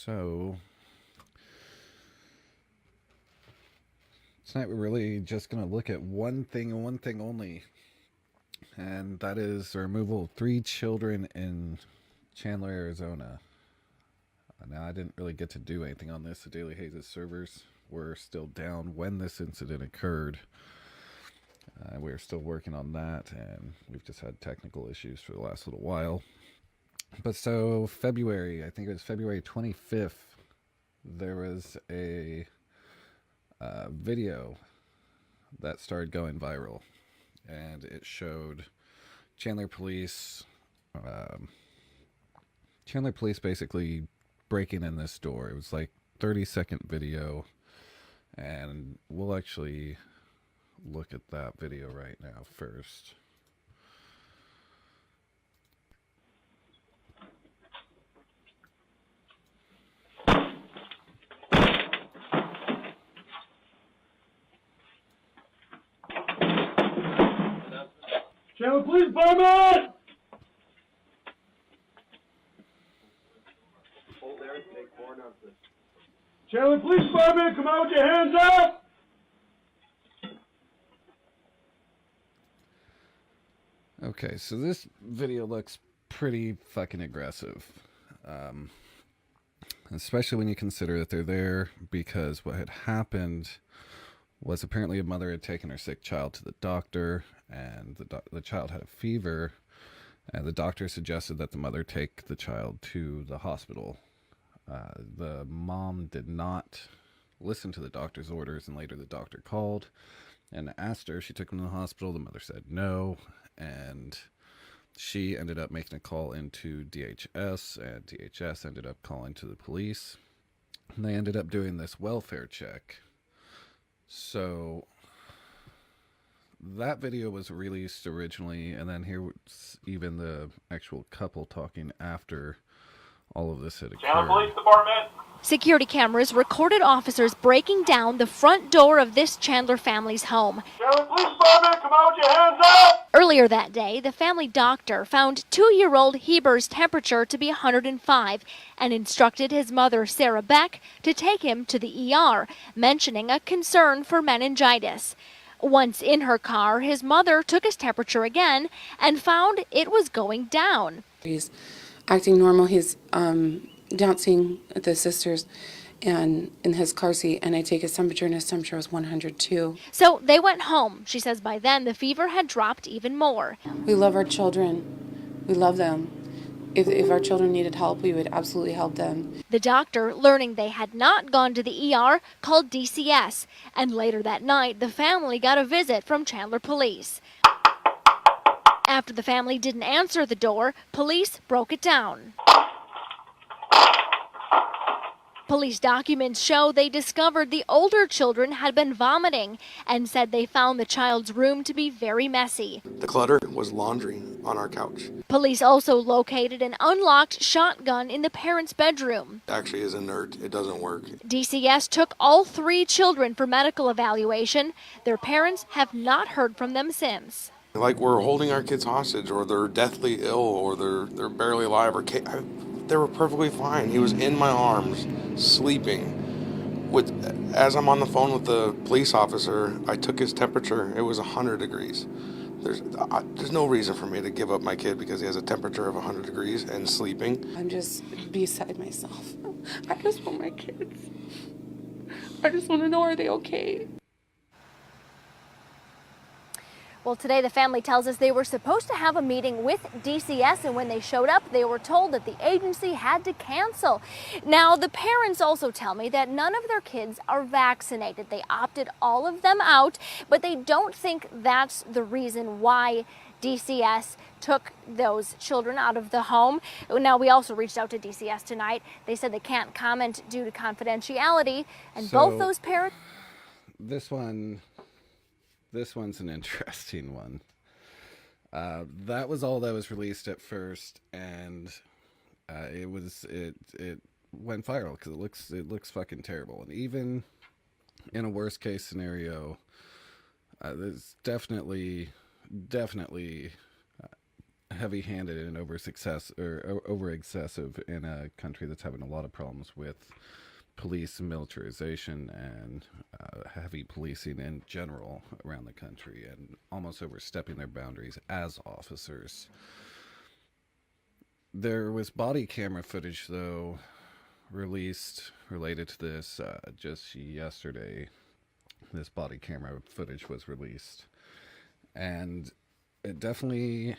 So, tonight we're really just going to look at one thing and one thing only, and that is the removal of 3 children in Chandler, Arizona. Now, I didn't really get to do anything on this. The Daily Haze servers were still down when this incident occurred. We're still working on that, and we've just had technical issues for the last little while. But so, February, I think it was February 25th, there was a video that started going viral, and it showed Chandler police basically breaking in this door. It was like 30-second video, and we'll actually look at that video right now first. Chandler Police Department! Hold there and take 4 announcements. Chandler Police Department, come out with your hands up! Okay, so this video looks pretty fucking aggressive. Especially when you consider that they're there because what had happened was apparently a mother had taken her sick child to the doctor, and the child had a fever, and the doctor suggested that the mother take the child to the hospital. The mom did not listen to the doctor's orders, and later the doctor called and asked her if she took him to the hospital. The mother said no, and she ended up making a call into DHS, and DHS ended up calling to the police, and they ended up doing this welfare check. So that video was released originally, and then here was even the actual couple talking after all of this had occurred. Chandler Police Department! Security cameras recorded officers breaking down the front door of this Chandler family's home. Chandler Police Department, come out with your hands up! Earlier that day, the family doctor found 2-year-old Heber's temperature to be 105 and instructed his mother, Sarah Beck, to take him to the ER, mentioning a concern for meningitis. Once in her car, his mother took his temperature again and found it was going down. He's acting normal. He's dancing at the sisters and in his car seat, and I take his temperature, and his temperature was 102. So they went home. She says by then the fever had dropped even more. We love our children. We love them. If our children needed help, we would absolutely help them. The doctor, learning they had not gone to the ER, called DCS, and later that night the family got a visit from Chandler Police. After the family didn't answer the door, police broke it down. Police documents show they discovered the older children had been vomiting and said they found the child's room to be very messy. The clutter was laundry on our couch. Police also located an unlocked shotgun in the parents' bedroom. It actually is inert. It doesn't work. DCS took all 3 children for medical evaluation. Their parents have not heard from them since. Like we're holding our kids hostage, or they're deathly ill, or they're barely alive, or they were perfectly fine. He was in my arms, sleeping. As I'm on the phone with the police officer, I took his temperature. It was 100 degrees. There's no reason for me to give up my kid because he has a temperature of 100 degrees and sleeping. I'm just beside myself. I just want my kids. I just want to know, are they okay? Well, today the family tells us they were supposed to have a meeting with DCS, and when they showed up, they were told that the agency had to cancel. Now, the parents also tell me that none of their kids are vaccinated. They opted all of them out, but they don't think that's the reason why DCS took those children out of the home. Now, we also reached out to DCS tonight. They said they can't comment due to confidentiality, and both those parents... This one's an interesting one. That was all that was released at first, and it went viral because it looks fucking terrible. And even in a worst case scenario, there's definitely heavy-handed and over excessive in a country that's having a lot of problems with police militarization and heavy policing in general around the country, and almost overstepping their boundaries as officers. There was body camera footage, though, released related to this just yesterday. This body camera footage was released, and it definitely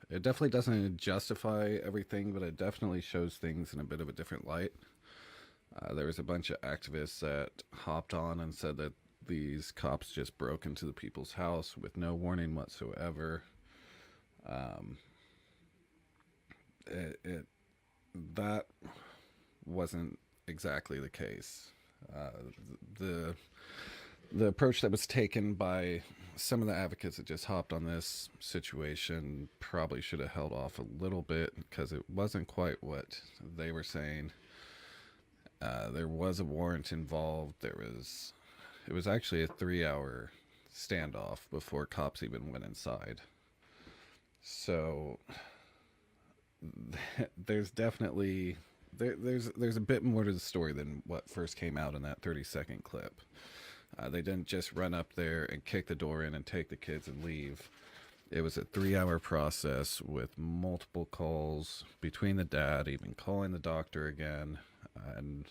doesn't justify everything, but it definitely shows things in a bit of a different light. There was a bunch of activists that hopped on and said that these cops just broke into the people's house with no warning whatsoever. That wasn't exactly the case. The approach that was taken by some of the advocates that just hopped on this situation probably should have held off a little bit, because it wasn't quite what they were saying. There was a warrant involved. It was actually a 3-hour standoff before cops even went inside. So there's definitely there's a bit more to the story than what first came out in that 30-second clip. They didn't just run up there and kick the door in and take the kids and leave. It was a 3-hour process with multiple calls between the dad, even calling the doctor again. And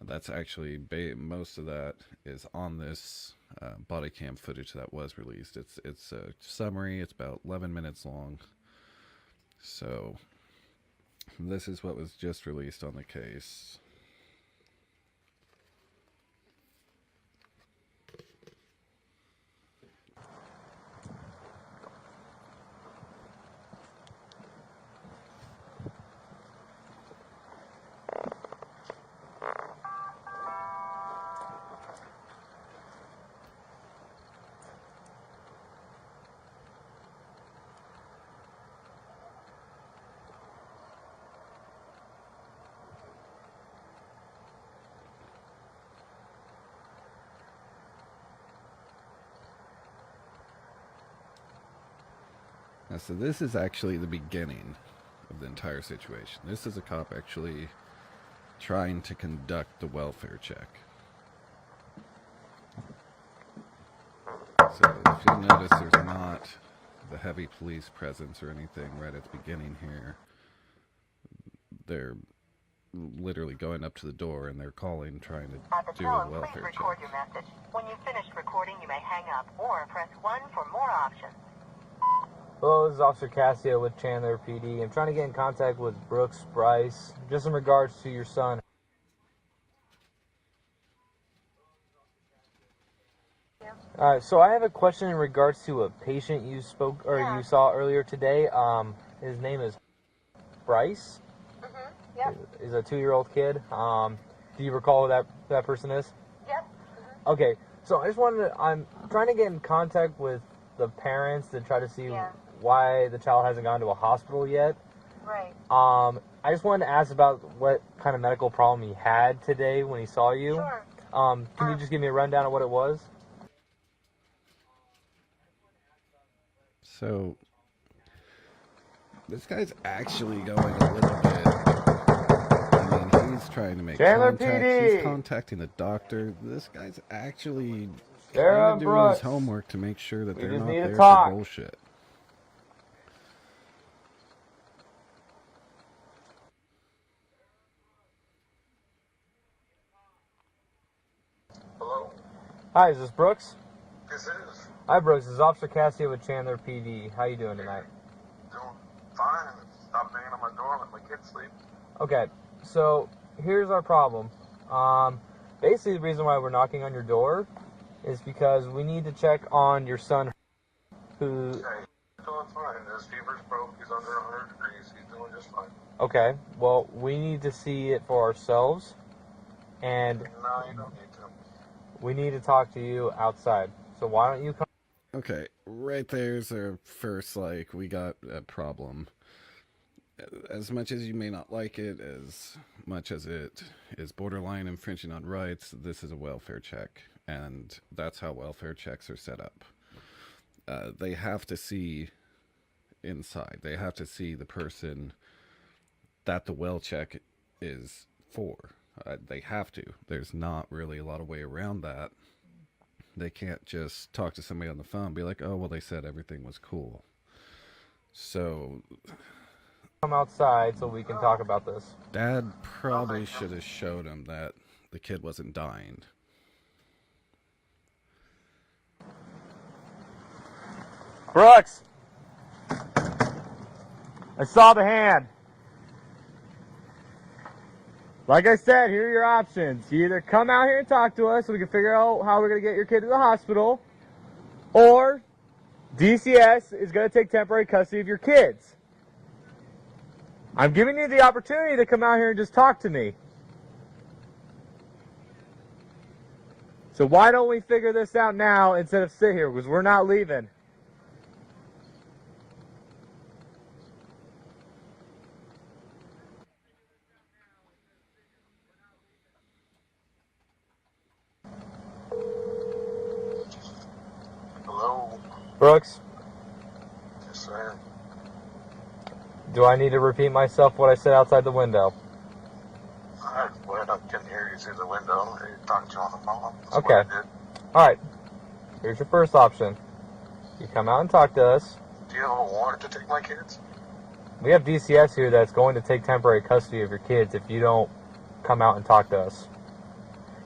that's actually, most of that is on this body cam footage that was released. It's a summary. It's about 11 minutes long. So this is what was just released on the case. So this is actually the beginning of the entire situation. This is a cop actually trying to conduct the welfare check. So if you notice, there's not the heavy police presence or anything right at the beginning here. They're literally going up to the door and they're calling, trying to do a welfare check. Please record your message. When you've finished recording, you may hang up or press 1 for more options. Hello, this is Officer Cassio with Chandler PD. I'm trying to get in contact with Brooks Bryce, just in regards to your son. Alright, so I have a question in regards to a patient you spoke, or you saw earlier today. His name is Bryce. Mm-hmm. Yep. He's a 2-year-old kid. Do you recall who that person is? Yep. Mm-hmm. Okay, so I'm trying to get in contact with the parents to try to see why the child hasn't gone to a hospital yet. Right. I just wanted to ask about what kind of medical problem he had today when he saw you. Sure. Can you just give me a rundown of what it was? So this guy's actually going a little bit. I mean, he's trying to make Chandler contact. PD. He's contacting the doctor. This guy's actually Sarah doing Brooks. his homework to make sure that We they're just not need to there talk. for bullshit. Hello? Hi, is this Brooks? This is. Hi, Brooks. This is Officer Cassio with Chandler PD. How you doing tonight? Doing fine. Stop banging on my door and let my kids sleep. Okay, so here's our problem. Basically, the reason why we're knocking on your door is because we need to check on your son, who... Okay, doing fine. His fever's broke. He's under 100 degrees. He's doing just fine. Okay, well, we need to see it for ourselves, and No, you don't need to. we need to talk to you outside. So why don't you come... Okay, right there's our first, we got a problem. As much as you may not like it, as much as it is borderline infringing on rights, this is a welfare check, and that's how welfare checks are set up. They have to see inside. They have to see the person that the well check is for. They have to. There's not really a lot of way around that. They can't just talk to somebody on the phone and be like, oh, well, they said everything was cool. So Come outside so we can talk about this. Dad probably should have showed him that the kid wasn't dying. Brooks! I saw the hand. Like I said, here are your options. You either come out here and talk to us so we can figure out how we're going to get your kid to the hospital, or DCS is going to take temporary custody of your kids. I'm giving you the opportunity to come out here and just talk to me. So why don't we figure this out now instead of sit here, because we're not leaving. Hello? Brooks, Yes, sir. do I need to repeat myself what I said outside the window? I couldn't hear you through the window. I talked to you on the phone. That's Okay. what I did. Alright, here's your first option. You come out and talk to us. Do you have a warrant to take my kids? We have DCS here that's going to take temporary custody of your kids if you don't come out and talk to us.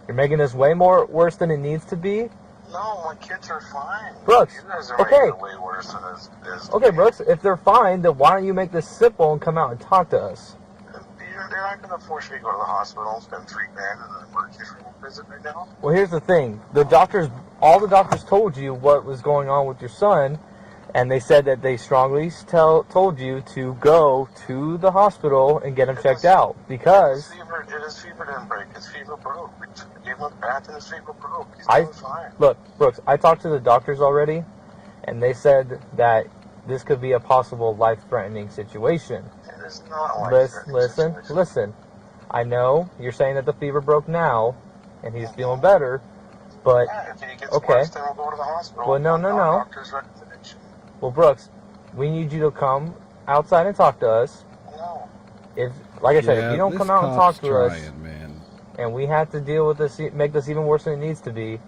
You're making this way more worse than it needs to be. No, my kids are fine. Brooks, You guys are okay. making it way worse than it is. Okay, Brooks, if they're fine, then why don't you make this simple and come out and talk to us? They're not going to force me to go to the hospital and spend $3,000 in an emergency room visit right now. Well, here's the thing. All the doctors told you what was going on with your son, and they said that they strongly told you to go to the hospital and get him checked out because... His fever didn't break. His fever broke. We gave him a bath and his fever broke. He's doing fine. Look, Brooks, I talked to the doctors already, and they said that this could be a possible life-threatening situation. It is not a life-threatening situation. Listen. I know you're saying that the fever broke now, and he's feeling better, but... Yeah, if he gets okay. worse, then we'll go to the hospital. Well, no. Doctor's recommendation. Well, Brooks, we need you to come outside and talk to us. No. Like I said, if you don't come out and talk to us, man. and we have to deal with this, make this even worse than it needs to be,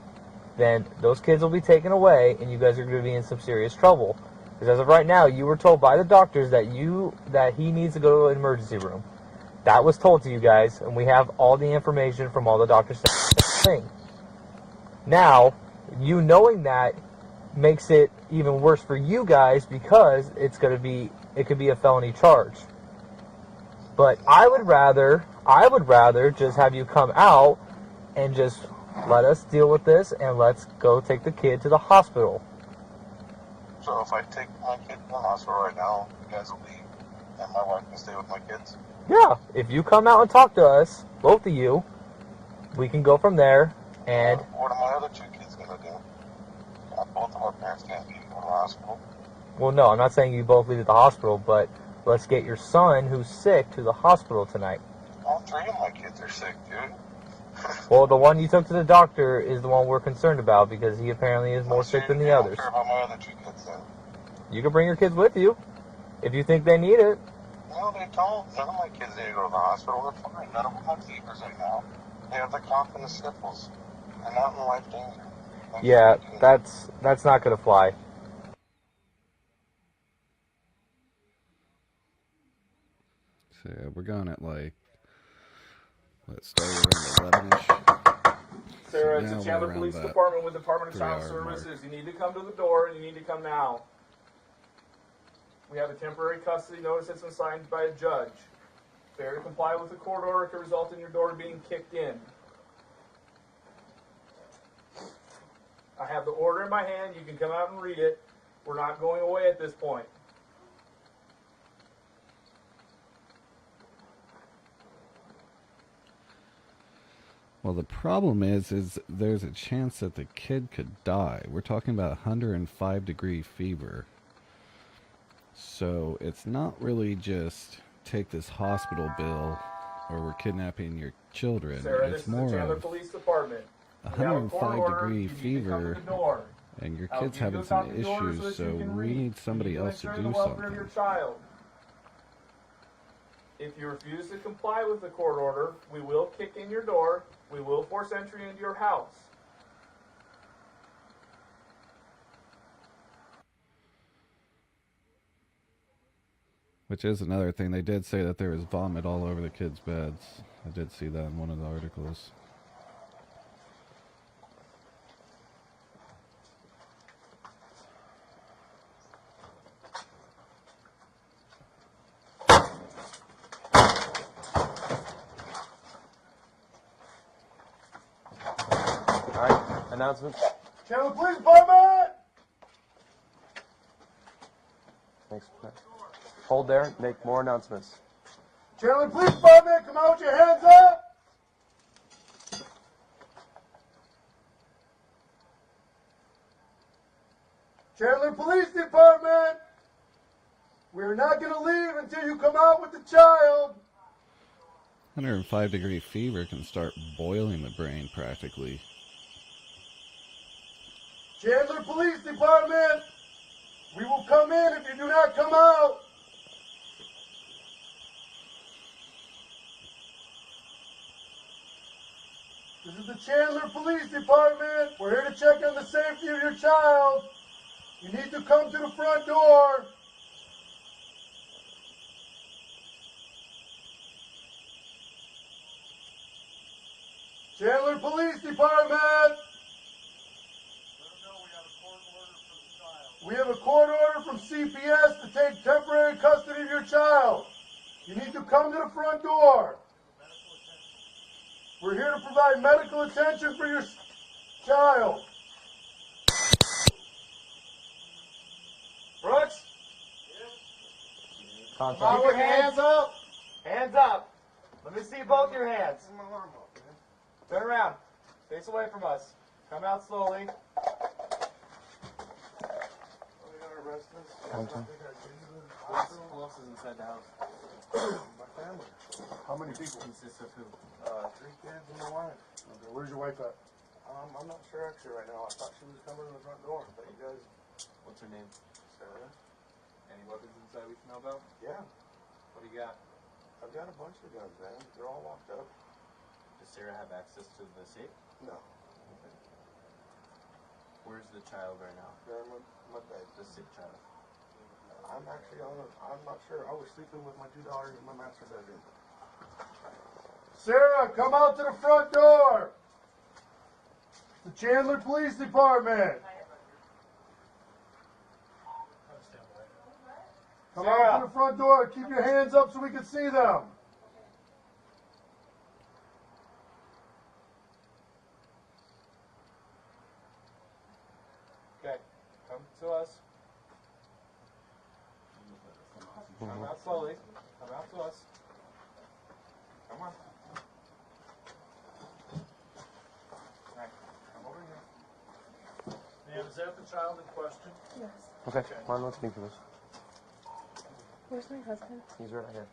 then those kids will be taken away, and you guys are going to be in some serious trouble. Because as of right now, you were told by the doctors that he needs to go to an emergency room. That was told to you guys, and we have all the information from all the doctors. Now, you knowing that makes it even worse for you guys because it could be a felony charge. But I would rather just have you come out and just let us deal with this, and let's go take the kid to the hospital. So if I take my kid to the hospital right now, you guys will leave, and my wife can stay with my kids? Yeah, if you come out and talk to us, both of you, we can go from there. And what are my other two kids going to do? Both of our parents can't leave and go to the hospital. Well, no, I'm not saying you both leave at the hospital, but let's get your son, who's sick, to the hospital tonight. All three of my kids are sick, dude. Well, the one you took to the doctor is the one we're concerned about because he apparently is more sick than the others. I don't care about my other two kids then. You can bring your kids with you if you think they need it. No, they don't. None of my kids need to go to the hospital. They're fine. None of them have fevers right now. They have the cough and the sniffles. They're not in life danger. Yeah, that's not going to fly. So yeah, we're going at let's start around 11ish. Sarah, So it's now the Chandler we're Police around that Department with Department of Child 3-hour mark. Services. You need to come to the door, and you need to come now. We have a temporary custody notice that's been signed by a judge. Failure to comply with the court order could result in your door being kicked in. I have the order in my hand. You can come out and read it. We're not going away at this point. Well, the problem is there's a chance that the kid could die. We're talking about 105-degree fever. So it's not really just take this hospital bill or we're kidnapping your children. Sarah, It's this more is the Chandler of Police Department. We have a court order. 105-degree You need to come to fever. the door. And your I'll kid's give you having a some copy of the order issues, that you so can we read. need somebody You need to else to ensure do the welfare of your something. child. If you refuse to comply with the court order, we will kick in your door. We will force entry into your house. Which is another thing. They did say that there was vomit all over the kids' beds. I did see that in one of the articles. All right, announcements. Chandler Police Department! Thanks. Hold there. Make more announcements. Chandler Police Department, come out with your hands up! Chandler Police Department, we're not going to leave until you come out with the child. 105-degree fever can start boiling the brain practically. Chandler Police Department, we will come in if you do not come out. This is the Chandler Police Department. We're here to check on the safety of your child. You need to come to the front door. Chandler Police Department. We have a court order from CPS to take temporary custody of your child. You need to come to the front door. We're here to provide medical attention for your child. Brooks? Contact. Keep your hands up. Hands up. Let me see both your hands. Turn around. Face away from us. Come out slowly. Contact. Who else is inside the house? My family. How many people? Consists of who? 3 kids and my wife. Okay, where's your wife at? I'm not sure actually right now. I thought she was coming to the front door, but you guys, What's her name? Sarah? Any weapons inside we should know about? Yeah, What do you got? I've got a bunch of guns, man. They're all locked up. Does Sarah have access to the safe? No, Where's the child right now? they're in my bed. The sick child. I'm actually I'm not sure. I was sleeping with my 2 daughters in my master bedroom. Sarah, come out to the front door. The Chandler Police Department. Come out to the front door. Keep your hands up so we can see them. Okay, come to us. Come out slowly. Come out to us. Come on. Alright, come over here. Ma'am, is that the child in question? Yes. Okay, come on, let's speak to this. Where's my husband? He's right here.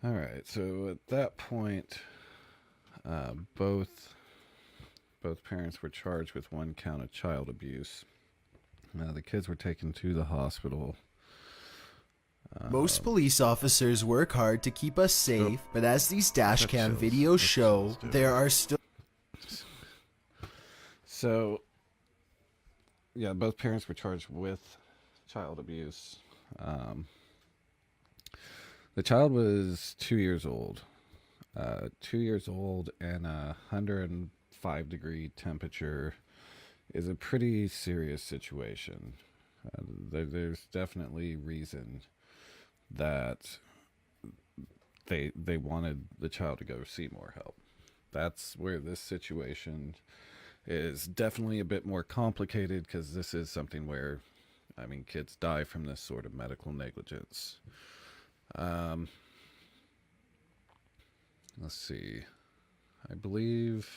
All right, so at that point, both parents were charged with 1 count of child abuse. The kids were taken to the hospital. Most police officers work hard to keep us safe, but as these dash cam videos show, there are still... So, yeah, both parents were charged with child abuse. The child was 2 years old. 2 years old and 105-degree temperature is a pretty serious situation. There's definitely reason that they wanted the child to go see more help. That's where this situation is definitely a bit more complicated, because this is something where, I mean, kids die from this sort of medical negligence. Let's see. I believe...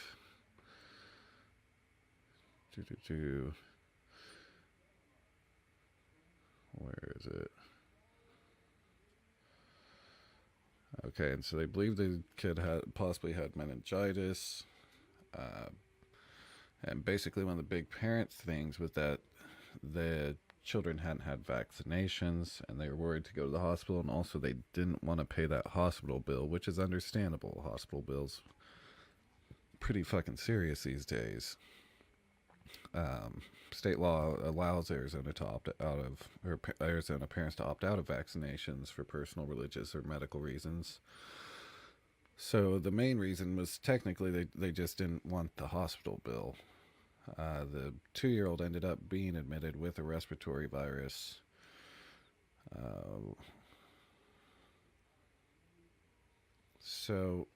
Where is it? Okay, and so they believe the kid had possibly had meningitis. And basically, one of the big parent things was that the children hadn't had vaccinations, and they were worried to go to the hospital, and also they didn't want to pay that hospital bill, which is understandable. Hospital bills pretty fucking serious these days. State law allows Arizona to opt out of, or Arizona parents to opt out of vaccinations for personal, religious, or medical reasons. So the main reason was technically they just didn't want the hospital bill. The 2-year-old ended up being admitted with a respiratory virus. So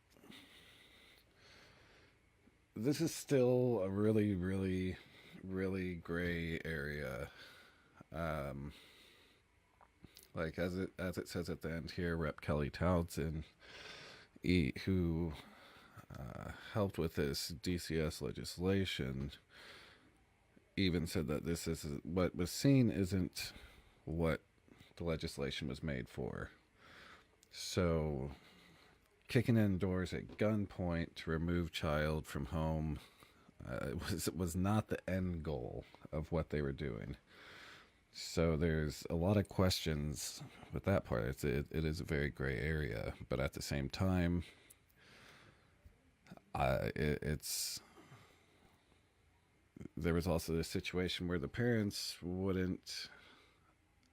this is still a really, really, really gray area. Like as it says at the end here, Rep. Kelly Townsend, who helped with this DCS legislation, even said that this is what was seen isn't what the legislation was made for. So kicking in doors at gunpoint to remove child from home was not the end goal of what they were doing. So there's a lot of questions with that part. It is a very gray area, but at the same time, there was also this situation where the parents wouldn't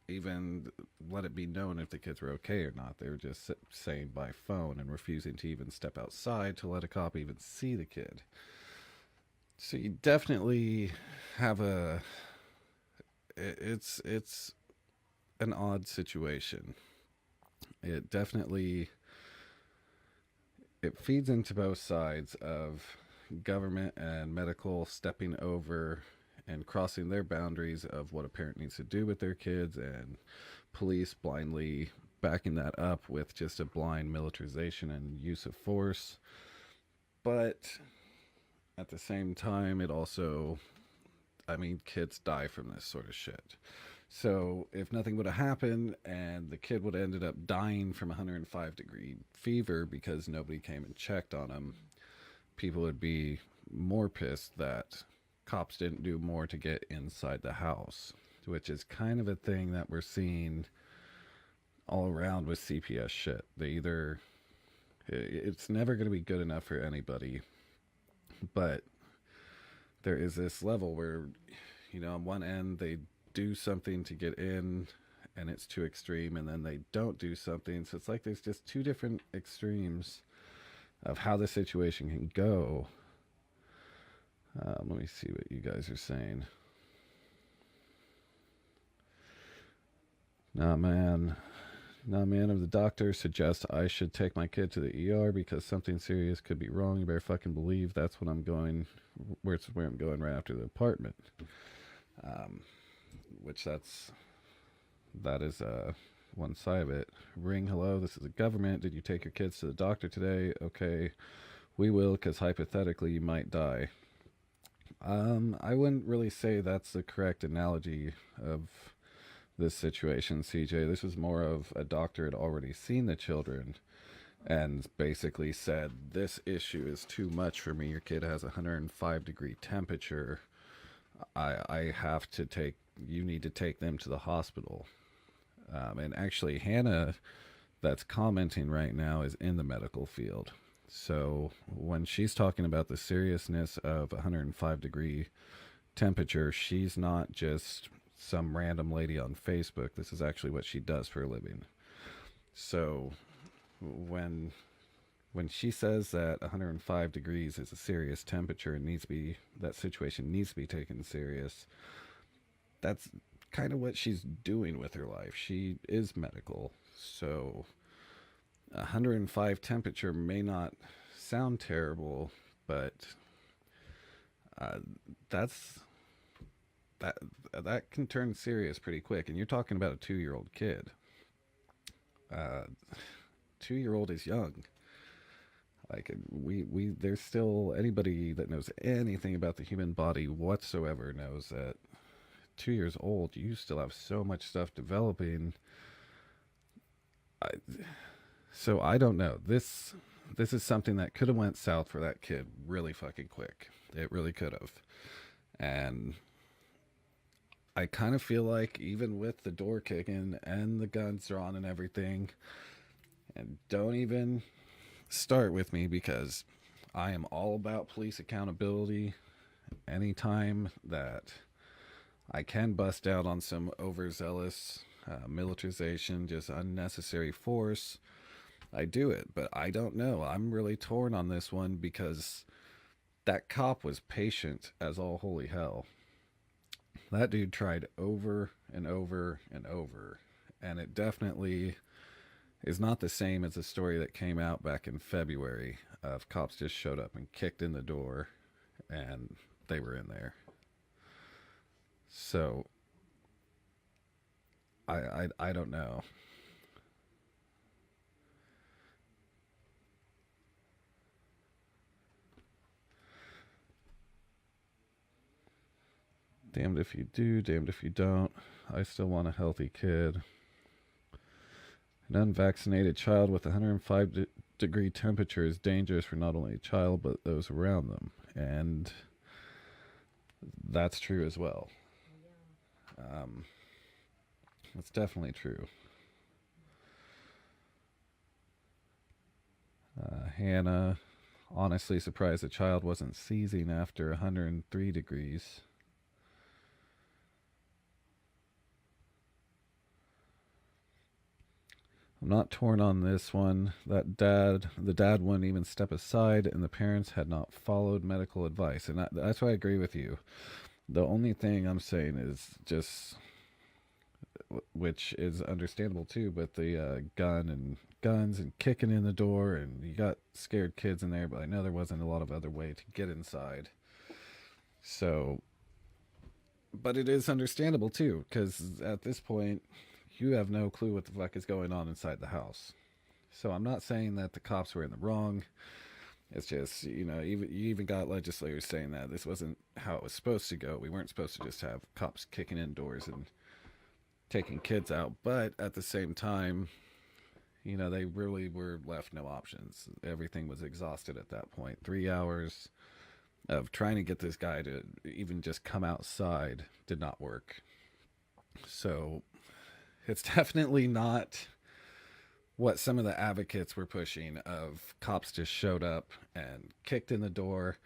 even let it be known if the kids were okay or not. They were just saying by phone and refusing to even step outside to let a cop even see the kid. So you definitely have it's an odd situation. It feeds into both sides of government and medical stepping over and crossing their boundaries of what a parent needs to do with their kids, and police blindly backing that up with just a blind militarization and use of force. But at the same time, it also, kids die from this sort of shit. So if nothing would have happened and the kid would have ended up dying from 105-degree fever because nobody came and checked on him, people would be more pissed that cops didn't do more to get inside the house, which is kind of a thing that we're seeing all around with CPS shit. It's never going to be good enough for anybody, but there is this level where, on one end they do something to get in and it's too extreme, and then they don't do something. So it's like there's just two different extremes of how the situation can go. Let me see what you guys are saying. Nah, man, if the doctor suggests I should take my kid to the ER because something serious could be wrong, you better fucking believe that's what I'm going, where I'm going right after the apartment. That is one side of it. Ring, hello, this is the government. Did you take your kids to the doctor today? Okay, we will, because hypothetically you might die. I wouldn't really say that's the correct analogy of this situation, CJ. This was more of a doctor had already seen the children and basically said, this issue is too much for me. Your kid has a 105-degree temperature. You need to take them to the hospital. And actually, Hannah, that's commenting right now, is in the medical field. So when she's talking about the seriousness of 105-degree temperature, she's not just some random lady on Facebook. This is actually what she does for a living. So when she says that 105 degrees is a serious temperature and that situation needs to be taken serious, that's kind of what she's doing with her life. She is medical, so 105 temperature may not sound terrible, but that can turn serious pretty quick. And you're talking about a 2-year-old kid. 2-year-old is young. Like, there's still, anybody that knows anything about the human body whatsoever knows that 2 years old, you still have so much stuff developing. So I don't know. This is something that could have went south for that kid really fucking quick. It really could have. And I kind of feel like even with the door kicking and the guns drawn and everything, and don't even start with me because I am all about police accountability. Anytime that I can bust out on some overzealous militarization, just unnecessary force, I do it. But I don't know. I'm really torn on this one because that cop was patient as all holy hell. That dude tried over and over and over, and it definitely is not the same as the story that came out back in February of cops just showed up and kicked in the door and they were in there. So I don't know. Damned if you do, damned if you don't. I still want a healthy kid. An unvaccinated child with 105-degree temperature is dangerous for not only a child but those around them. And that's true as well. That's definitely true. Hannah, honestly surprised the child wasn't seizing after 103 degrees. I'm not torn on this one. The dad wouldn't even step aside, and the parents had not followed medical advice. And that's why I agree with you. The only thing I'm saying is just, which is understandable too, but the guns and kicking in the door, and you got scared kids in there, but I know there wasn't a lot of other way to get inside. So, but it is understandable too, because at this point, you have no clue what the fuck is going on inside the house. So I'm not saying that the cops were in the wrong. It's just, you even got legislators saying that this wasn't how it was supposed to go. We weren't supposed to just have cops kicking in doors and taking kids out. But at the same time, they really were left no options. Everything was exhausted at that point. 3 hours of trying to get this guy to even just come outside did not work. So it's definitely not what some of the advocates were pushing of cops just showed up and kicked in the door,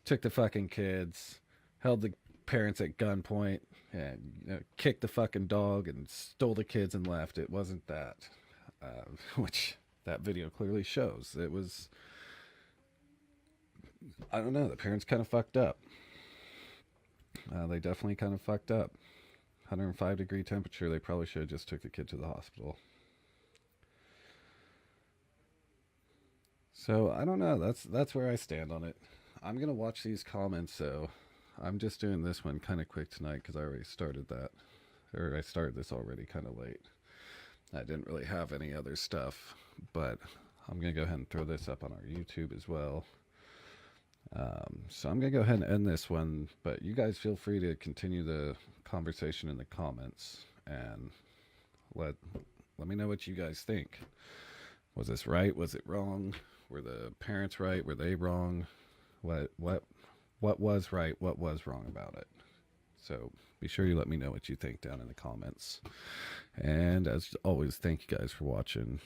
took the fucking kids, held the parents at gunpoint, and kicked the fucking dog and stole the kids and left. It wasn't that, which that video clearly shows. It was, I don't know, the parents kind of fucked up. They definitely kind of fucked up. 105-degree temperature, they probably should have just took the kid to the hospital. So I don't know. That's where I stand on it. I'm gonna watch these comments. So I'm just doing this one kind of quick tonight because I already started that, or I started this already kind of late. I didn't really have any other stuff, but I'm gonna go ahead and throw this up on our YouTube as well. So I'm gonna go ahead and end this one, but you guys feel free to continue the conversation in the comments and let me know what you guys think. Was this right? Was it wrong? Were the parents right? Were they wrong? What was right? What was wrong about it? So be sure you let me know what you think down in the comments. And as always, thank you guys for watching.